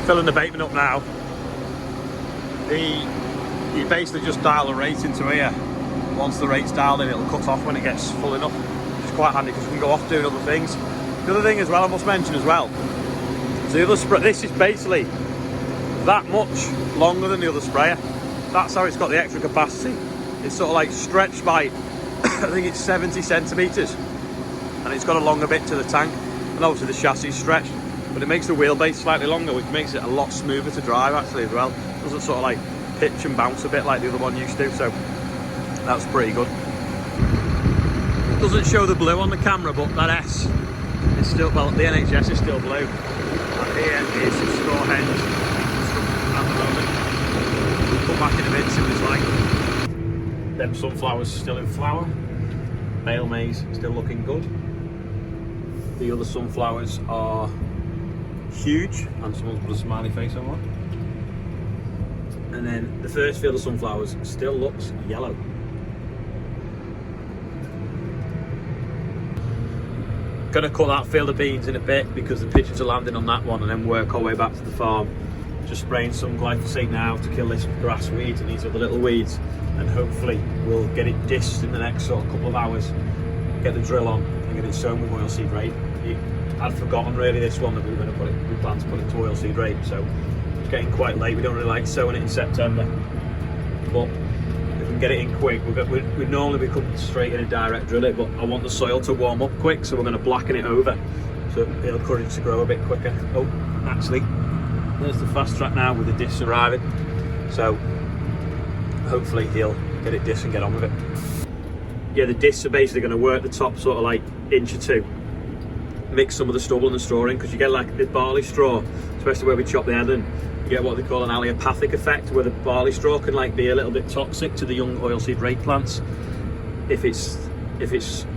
filling the abatement up now. You basically just dial the rate into here. Once the rate's dialed in, it'll cut off when it gets full enough, which is quite handy because we can go off doing other things. The other thing as well, I must mention as well, so the other spray, this is basically that much longer than the other sprayer. That's how it's got the extra capacity. It's sort of like stretched by, I think it's 70 centimetres, and it's got a longer bit to the tank, and obviously the chassis is stretched, but it makes the wheelbase slightly longer, which makes it a lot smoother to drive actually as well. It doesn't sort of like pitch and bounce a bit like the other one used to, so that's pretty good. It doesn't show the blue on the camera, but that S is still, well, the NHS is still blue. And here is the straw henge at the moment. We'll come back in a bit, see what it's like. Them sunflowers still in flower. Bale maize still looking good. The other sunflowers are huge, and someone's put a smiley face on one. And then the first field of sunflowers still looks yellow. Gonna cut that field of beans in a bit because the pigeons are landing on that one, and then work our way back to the farm. Just spraying some glyphosate now to kill this grass weed and these other little weeds, and hopefully we'll get it dished in the next sort of couple of hours, get the drill on and get it sown with oilseed rape. I'd forgotten really this one that we were going to put it, we plan to put it to oilseed rape, so it's getting quite late. We don't really like sowing it in September, but if we can get it in quick, we'd normally be coming straight in and direct drill it, but I want the soil to warm up quick, so we're going to blacken it over so it'll encourage it to grow a bit quicker. Oh, actually, there's the fast track now with the discs arriving, so hopefully he'll get it disc and get on with it. Yeah, the discs are basically going to work the top sort of like inch or two, mix some of the stubble and the straw in, because you get like the barley straw, especially where we chop the head in, you get what they call an allelopathic effect, where the barley straw can like be a little bit toxic to the young oilseed rape plants if it's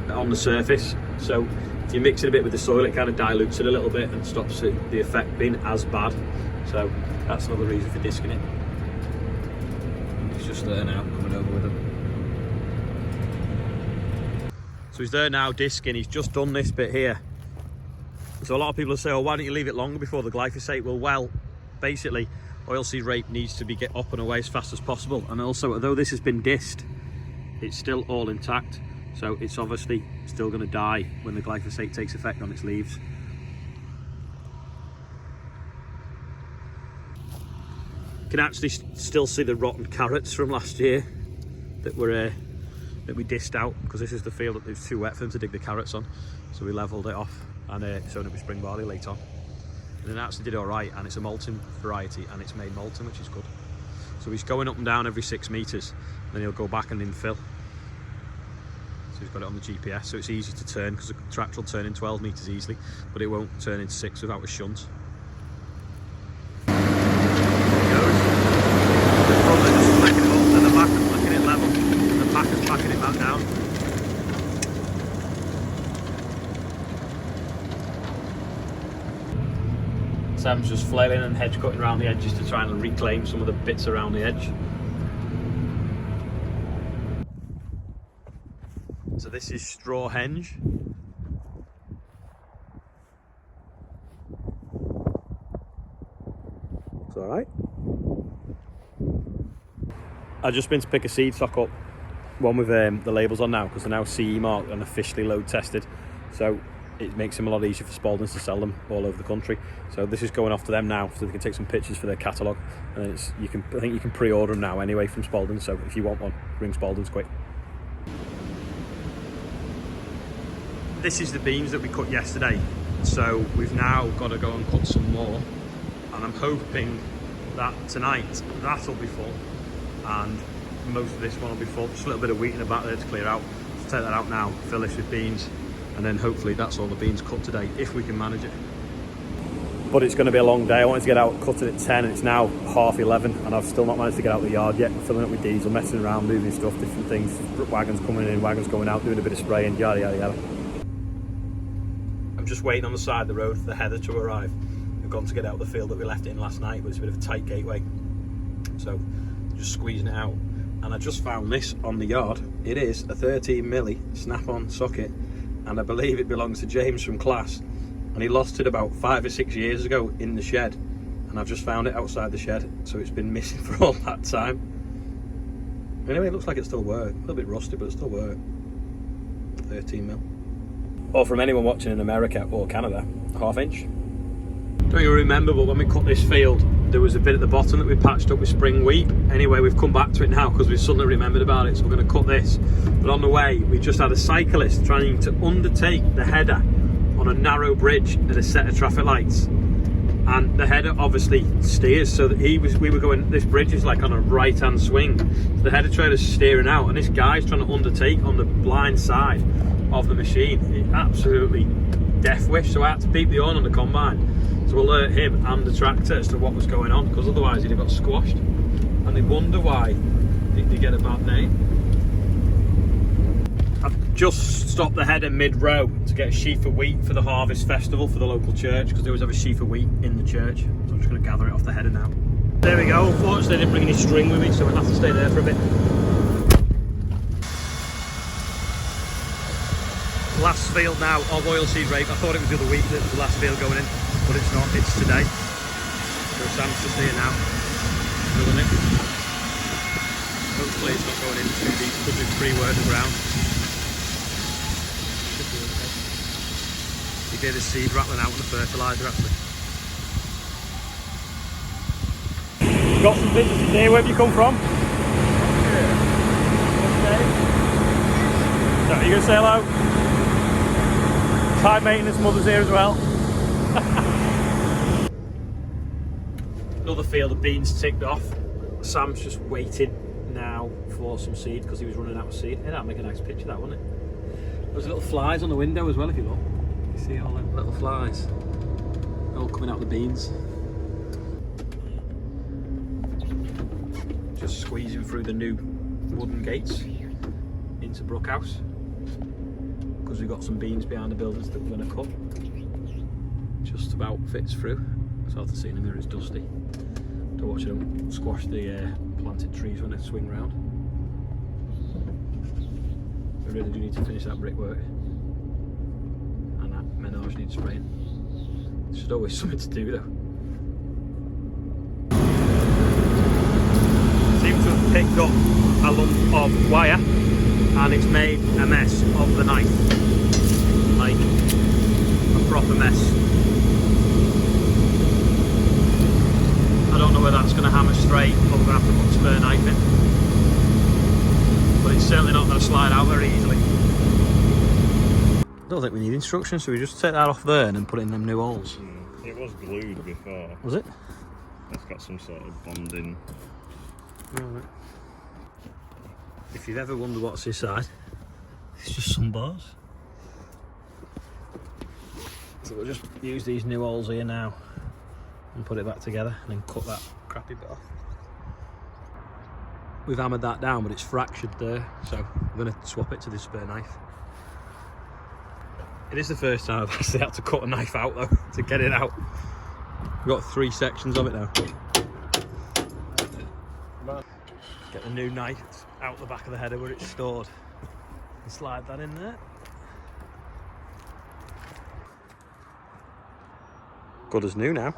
on the surface. So if you mix it a bit with the soil, it kind of dilutes it a little bit and stops the effect being as bad. So that's another reason for disking it. He's just there now, coming over with him. So he's there now disking. He's just done this bit here. So a lot of people say, oh, why don't you leave it longer before the glyphosate? Well, basically oilseed rape needs to be get up and away as fast as possible, and also although this has been dissed, it's still all intact, so it's obviously still going to die when the glyphosate takes effect on its leaves. You can actually still see the rotten carrots from last year that we dissed out, because this is the field that it was too wet for them to dig the carrots on, so we levelled it off and sown it with spring barley later on. And it actually did all right, and it's a molten variety and it's made molten, which is good. So he's going up and down every 6 metres, then he'll go back and infill. So he's got it on the GPS, so it's easy to turn, because the tractor will turn in 12 metres easily, but it won't turn in 6 without a shunt. There he goes. The front are just flicking it up, and the back is flicking it level, and the back is packing it back down. Sam's just flailing and hedge cutting around the edges to try and reclaim some of the bits around the edge. So this is straw henge. It's all right. I've just been to pick a seed stock up, one with the labels on now, because they're now CE marked and officially load tested. So it makes them a lot easier for Spaldings to sell them all over the country. So this is going off to them now, so they can take some pictures for their catalogue. And I think you can pre-order them now anyway from Spaldings. So if you want one, ring Spaldings quick. This is the beans that we cut yesterday. So we've now got to go and cut some more. And I'm hoping that tonight that'll be full, and most of this one will be full. Just a little bit of wheat in the back there to clear out. Let's take that out now, fill this with beans. And then hopefully that's all the beans cut today, if we can manage it. But it's going to be a long day. I wanted to get out, cut it at 10, and it's now 11:30, and I've still not managed to get out of the yard yet. Filling up with diesel, messing around, moving stuff, different things. Wagons coming in, wagons going out, doing a bit of spraying, yada yada yada. I'm just waiting on the side of the road for the heather to arrive. We've gone to get out of the field that we left it in last night, but it's a bit of a tight gateway. So just squeezing it out. And I just found this on the yard. It is a 13mm snap-on socket, and I believe it belongs to James from class, and he lost it about 5 or 6 years ago in the shed, and and I've just found it outside the shed, so it's been missing for all that time. Anyway, it looks like it still works. A little bit rusty, but it still works. 13mm. Or from anyone watching in America or Canada, 1/2 inch. Don't you remember, but when we cut this field, there was a bit at the bottom that we patched up with spring wheat. Anyway, we've come back to it now because we suddenly remembered about it, so we're going to cut this. But on the way, we just had a cyclist trying to undertake the header on a narrow bridge at a set of traffic lights. And the header obviously steers, so that we were going, this bridge is like on a right hand swing, so the header trailer's steering out, and this guy's trying to undertake on the blind side of the machine. It absolutely death wish, so I had to beep the horn on the combine to alert him and the tractor as to what was going on, because otherwise he'd have got squashed. And they wonder why they get a bad name. I've just stopped the header mid-row to get a sheaf of wheat for the harvest festival for the local church, because they always have a sheaf of wheat in the church. So I'm just going to gather it off the header now. There we go. Unfortunately I didn't bring any string with me, so I'll have to stay there for a bit. Last field now of oilseed rape. I thought it was the other week that was the last field going in, but it's not, it's today. So Sam's just here now, drilling it. Hopefully it's not going in too deep, because we've pre-worked the ground. Should be okay. You hear the seed rattling out on the fertiliser actually. Got some visitors here, where have you come from? Okay. So, are you going to say hello? High maintenance mother's here as well. Another field of beans ticked off. Sam's just waiting now for some seed because he was running out of seed. Yeah, that'll make a nice picture, that, wouldn't it? There's little flies on the window as well, if you look. You see all them little flies? They're all coming out of the beans. Just squeezing through the new wooden gates into Brookhouse, because we've got some beans behind the buildings that we're going to cut. Just about fits through. It's hard to see in the mirror, it's dusty. Don't watch them squash the planted trees when they swing round. We really do need to finish that brickwork, and that menage needs spraying. There's just always something to do though. Seems to have picked up a lump of wire, and it's made a mess of the knife, like a proper mess. I don't know whether that's going to hammer straight or we're going to have to put a spare knife in, but it's certainly not going to slide out very easily. I don't think we need instructions, so we just take that off there and then put it in them new holes. It was glued before. Was it? It's got some sort of bonding. Right. If you've ever wondered what's inside, it's just some bars. So we'll just use these new holes here now and put it back together and then cut that crappy bit off. We've hammered that down, but it's fractured there, so I'm going to swap it to this spare knife. It is the first time I've actually had to cut a knife out though, to get it out. We've got 3 sections of it now. Get the new knife out the back of the header where it's stored and slide that in there. Good as new now.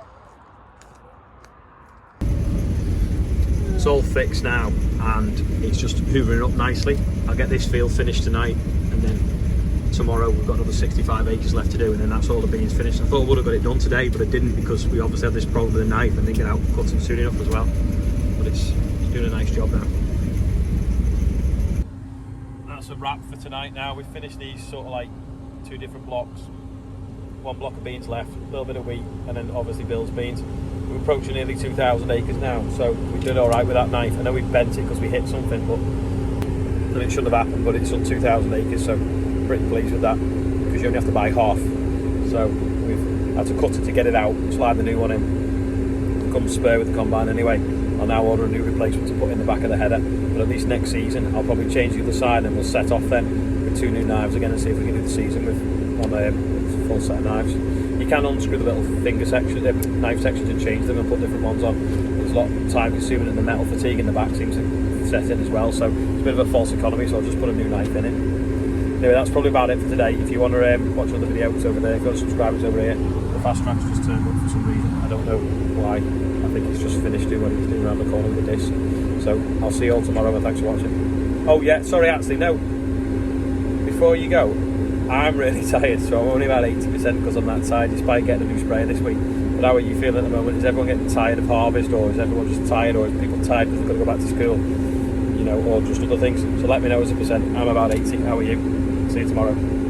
It's all fixed now and it's just hoovering up nicely. I'll get this field finished tonight, and then tomorrow we've got another 65 acres left to do, and then that's all the beans finished. I thought I would have got it done today, but I didn't, because we obviously had this problem with the knife and didn't get out and cut it soon enough as well. But it's doing a nice job now. That's a wrap for tonight now. We've finished these sort of like 2 different blocks. 1 block of beans left, a little bit of wheat, and then obviously Bill's beans. We're approaching nearly 2,000 acres now, so we did all right with that knife. I know we bent it because we hit something, but and it shouldn't have happened, but it's on 2,000 acres, so pretty pleased with that, because you only have to buy half. So we've had to cut it to get it out, slide the new one in, come spare with the combine anyway. I'll now order a new replacement to put in the back of the header, but at least next season I'll probably change the other side and we'll set off then with 2 new knives again and see if we can do the season with on a full set of knives. You can unscrew the little finger section, knife sections, and change them and put different ones on. There's a lot of time consuming, and the metal fatigue in the back seems to set in as well, so it's a bit of a false economy, so I'll just put a new knife in it. Anyway, that's probably about it for today. If you want to watch other videos over there, if you want to subscribe, it's over here. fast track's just turned up for some reason. I don't know why. I think he's just finished doing what he was doing around the corner with the disc. So I'll see you all tomorrow, and thanks for watching. Oh yeah, sorry, actually no. Before you go, I'm really tired, so I'm only about 80% because I'm that tired, despite getting a new sprayer this week. But how are you feeling at the moment? Is everyone getting tired of harvest, or is everyone just tired, or is people tired because they've got to go back to school? You know, or just other things? So let me know as a percent. I'm about 80. How are you? See you tomorrow.